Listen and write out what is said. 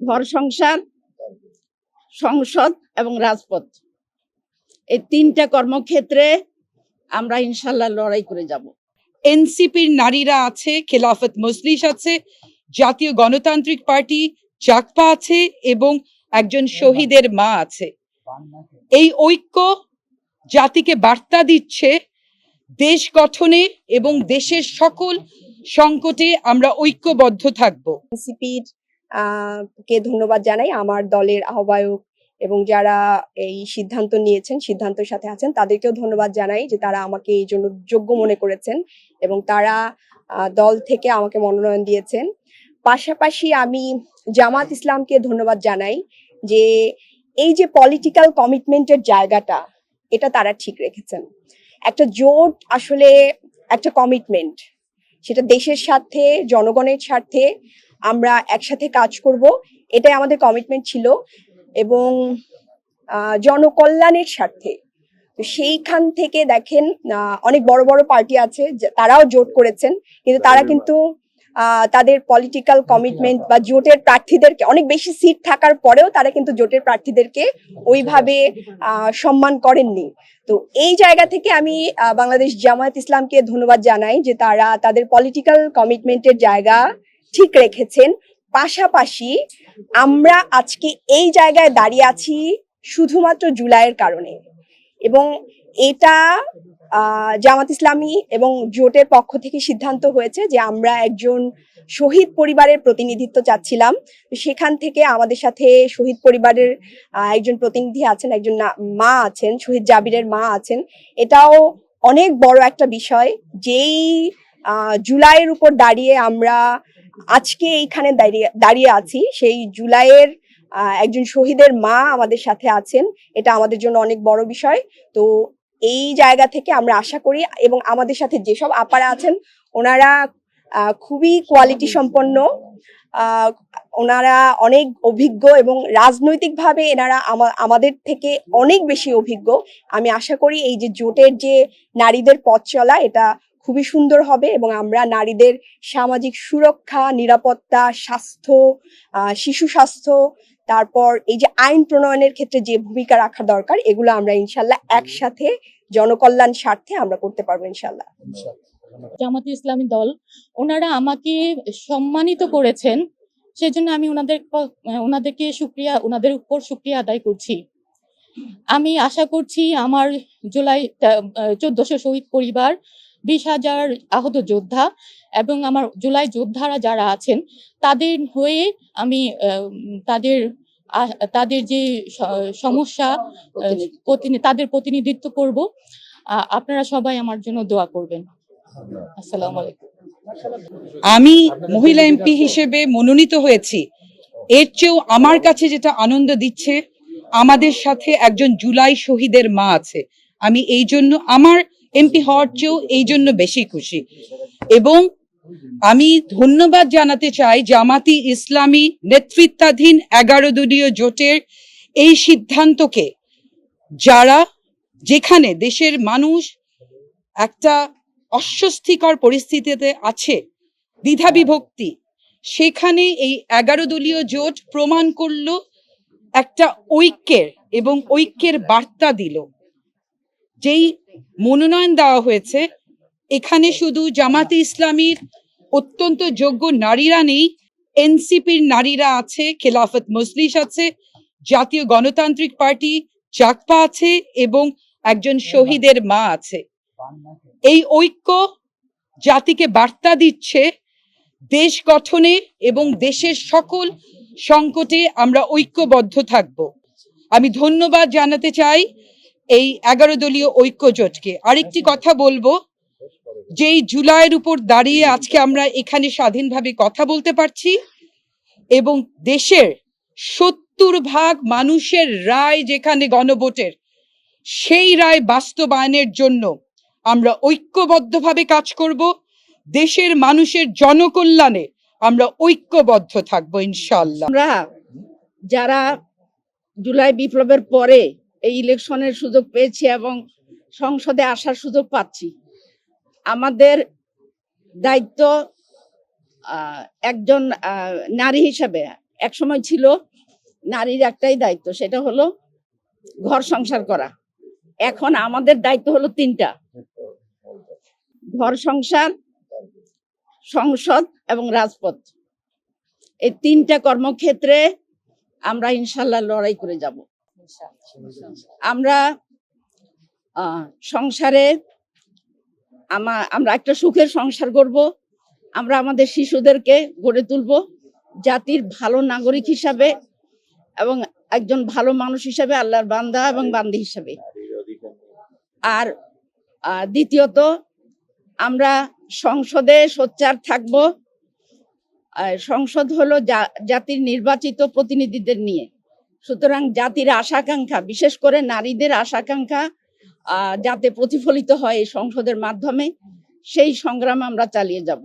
ঘর সংসার, সংসদ এবং রাজপথ, এই তিনটা কর্মক্ষেত্রে আমরা ইনশাল্লাহ লড়াই করে যাব। এনসিপির নারীরা আছে, খেলাফত মজলিস আছে, জাতীয় গণতান্ত্রিক পার্টি জাগপা আছে এবং একজন শহীদের মা আছে। এই ঐক্য জাতিকে বার্তা দিচ্ছে দেশ গঠনে এবং দেশের সকল সংকটে আমরা ঐক্যবদ্ধ থাকব। এনসিপির কে ধন্যবাদ জানাই, আমার দলের আহ্বায়ক এবং যারা এই সিদ্ধান্ত নিয়েছেন, সিদ্ধান্তের সাথে আছেন, তাদেরকেও ধন্যবাদ জানাই যে তারা আমাকে এই জন্য যোগ্য মনে করেছেন এবং তারা দল থেকে আমাকে মনোনয়ন দিয়েছেন। পাশাপাশি আমি জামাত ইসলামকে ধন্যবাদ জানাই যে এই যে পলিটিক্যাল কমিটমেন্টের জায়গাটা, এটা তারা ঠিক রেখেছেন। একটা জোট আসলে একটা কমিটমেন্ট, সেটা দেশের স্বার্থে, জনগণের স্বার্থে আমরা একসাথে কাজ করব, এটাই আমাদের কমিটমেন্ট ছিল এবং জনকল্যাণের স্বার্থে। তো সেইখান থেকে দেখেন অনেক বড় বড় পার্টি আছে, তারাও জোট করেছেন, কিন্তু তারা কিন্তু তাদের পলিটিক্যাল কমিটমেন্ট বা জোটের প্রার্থীদেরকে, অনেক বেশি সিট থাকার পরেও তারা কিন্তু জোটের প্রার্থীদেরকে ওইভাবে সম্মান করেননি। তো এই জায়গা থেকে আমি বাংলাদেশ জামায়াত ইসলামকে ধন্যবাদ জানাই যে তারা তাদের পলিটিক্যাল কমিটমেন্টের জায়গা ঠিক রেখেছেন। পাশাপাশি আমরা আজকে এই জায়গায় দাঁড়িয়ে আছি শুধুমাত্র জুলাইয়ের কারণে, এবং এটা জামাত ইসলামী এবং জোটের পক্ষ থেকে সিদ্ধান্ত হয়েছে যে আমরা একজন শহীদ পরিবারের প্রতিনিধিত্ব চাচ্ছিলাম। সেখান থেকে আমাদের সাথে শহীদ পরিবারের একজন প্রতিনিধি আছেন, একজন মা আছেন, শহীদ জাবিরের মা আছেন। এটাও অনেক বড় একটা বিষয়, যেই জুলাইয়ের উপর দাঁড়িয়ে আমরা আজকে এইখানে দাঁড়িয়ে আছি, সেই জুলাইয়ের একজন শহীদের মা আমাদের সাথে আছেন, এটা আমাদের জন্য অনেক বড় বিষয়। তো এই জায়গা থেকে আমরা আশা করি, এবং আমাদের সাথে যেসব আপারা আছেন ওনারা খুবই কোয়ালিটি সম্পন্ন, ওনারা অনেক অভিজ্ঞ এবং রাজনৈতিকভাবে এনারা আমাদের থেকে অনেক বেশি অভিজ্ঞ। আমি আশা করি এই যে জোটের যে নারীদের পথ চলা, এটা খুবই সুন্দর হবে এবং আমরা নারীদের সামাজিক সুরক্ষা, নিরাপত্তা, স্বাস্থ্য, শিশু স্বাস্থ্য, তারপর এই যে আইন প্রণয়নের ক্ষেত্রে যে ভূমিকা রাখা দরকার, এগুলো আমরা ইনশাল্লাহ একসাথে জনকল্যাণ স্বার্থে আমরা করতে পারবো ইনশাল্লাহ। জামাত ইসলামী দল, ওনারা আমাকে সম্মানিত করেছেন, সেজন্য আমি ওনাদেরকে শুকরিয়া, ওনাদের উপর শুকরিয়া আদায় করছি। আমি আশা করছি আমার জুলাই 1400 শহীদ পরিবার, 20,000 আহত যোদ্ধা এবং আমার জুলাই যোদ্ধারা যারা আছেন, তাদের হয়ে আমি তাদের যে সমস্যা, তাদের প্রতিনিধিত্ব করব। আপনারা সবাই আমার জন্য দোয়া করবেন। আসসালামু আলাইকুম। আমি মহিলা এমপি হিসেবে মনোনীত হয়েছি, এর চেয়েও আমার কাছে যেটা আনন্দ দিচ্ছে, আমাদের সাথে একজন জুলাই শহীদের মা আছে। আমি এই জন্য আমার এমপি হওয়ার চেয়েও এই জন্য বেশি খুশি, এবং আমি ধন্যবাদ জানাতে চাই জামাতি ইসলামী নেতৃত্বাধীন 11 দলীয় জোটের এই সিদ্ধান্তকে, যারা যেখানে দেশের মানুষ একটা অস্বস্তিকর পরিস্থিতিতে আছে, দ্বিধা বিভক্তি, সেখানে এই 11 দলীয় জোট প্রমাণ করলো একটা ঐক্যের এবং ঐক্যের বার্তা দিল। যেই মনোনয়ন দেওয়া হয়েছে, এখানে শুধু জামাতে ইসলামীর অত্যন্ত যোগ্য নারীরা নেই, এনসিপির নারীরা আছে, খেলাফত মজলিস আছে, জাতীয় গণতান্ত্রিক পার্টি জাগপা আছে এবং একজন শহীদের মা আছে। এই ঐক্য জাতিকে বার্তা দিচ্ছে দেশ গঠনে এবং দেশের সকল সংকটে আমরা ঐক্যবদ্ধ থাকব। আমি ধন্যবাদ জানাতে চাই এই 11 দলীয় ঐক্য জোটকে। আরেকটি কথা বলবো, যেই জুলাইয়ের উপর দাঁড়িয়ে আজকে আমরা এখানে স্বাধীনভাবে কথা বলতে পারছি এবং দেশের 70% মানুষের রায় যেখানে গণভোটের, সেই রায় বাস্তবায়নের জন্য আমরা ঐক্যবদ্ধভাবে কাজ করব। দেশের মানুষের জনকল্যাণে আমরা ঐক্যবদ্ধ থাকবো ইনশাআল্লাহ। আমরা যারা জুলাই বিপ্লবের পরে এই ইলেকশনের সুযোগ পেয়েছি এবং সংসদে আসার সুযোগ পাচ্ছি, আমাদের দায়িত্ব একজন নারী হিসেবে একসময় ছিল নারীর একটাই দায়িত্ব, সেটা হলো ঘর সংসার করা। এখন আমাদের দায়িত্ব হলো তিনটা: ঘর সংসার, সংসদ এবং রাজপথ। এই তিনটা কর্মক্ষেত্রে আমরা ইনশাল্লাহ লড়াই করে যাব। আমরা সংসারে আমরা একটা সুখের সংসার করব। আমরা আমাদের শিশুদেরকে গড়ে তুলব জাতির ভালো নাগরিক হিসাবে এবং একজন ভালো মানুষ হিসাবে, আল্লাহর বান্দা এবং বান্দি হিসাবে। আর দ্বিতীয়ত, আমরা সংসদে সোচ্চার থাকব। সংসদ হলো জাতির নির্বাচিত প্রতিনিধিদের নিয়ে। সুতরাং জাতির আশা-আকাঙ্ক্ষা, বিশেষ করে নারীদের আশা-আকাঙ্ক্ষা যাতে প্রতিফলিত হয় এই সংসদের মাধ্যমে, সেই সংগ্রাম আমরা চালিয়ে যাব।